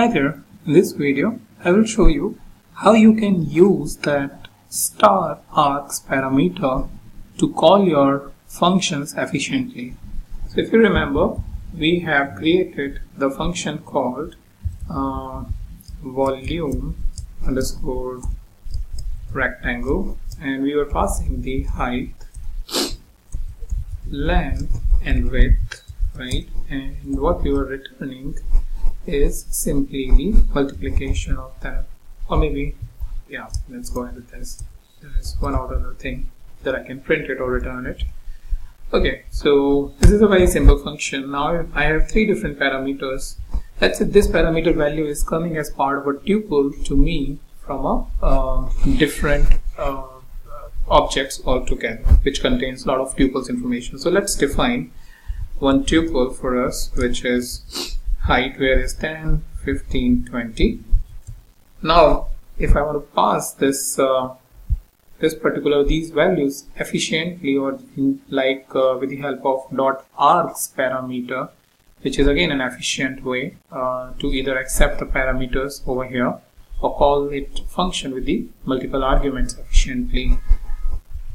Hi there, in this video I will show you how you can use that star args parameter to call your functions efficiently. So if you remember, we have created the function called volume underscore rectangle, and we were passing the height, length and width, right? And what we were returning is simply the multiplication of that, or maybe, yeah, let's go ahead with this. There is one other thing that I can print it or return it. Okay, so this is a very simple function. Now I have three different parameters. Let's say this parameter value is coming as part of a tuple to me from a different objects altogether, which contains a lot of tuples information. So let's define one tuple for us, which is height, where is 10, 15, 20. Now if I want to pass this these values efficiently, or with the help of .args parameter, which is again an efficient way to either accept the parameters over here or call it function with the multiple arguments efficiently.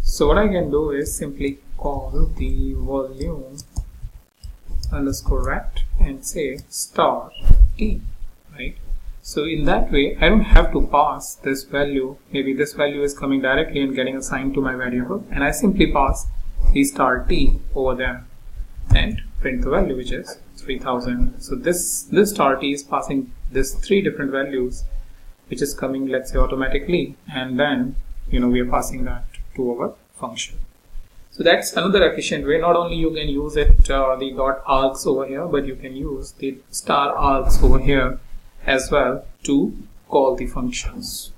So what I can do is simply call the volume underscore rect and say star t, right? So in that way I don't have to pass this value. Maybe this value is coming directly and getting assigned to my variable, and I simply pass the star t over there and print the value, which is 3000. So this star t is passing this three different values, which is coming, let's say, automatically, and then we are passing that to our function. So that's another efficient way. Not only you can use it the .args over here, but you can use the star args over here as well to call the functions.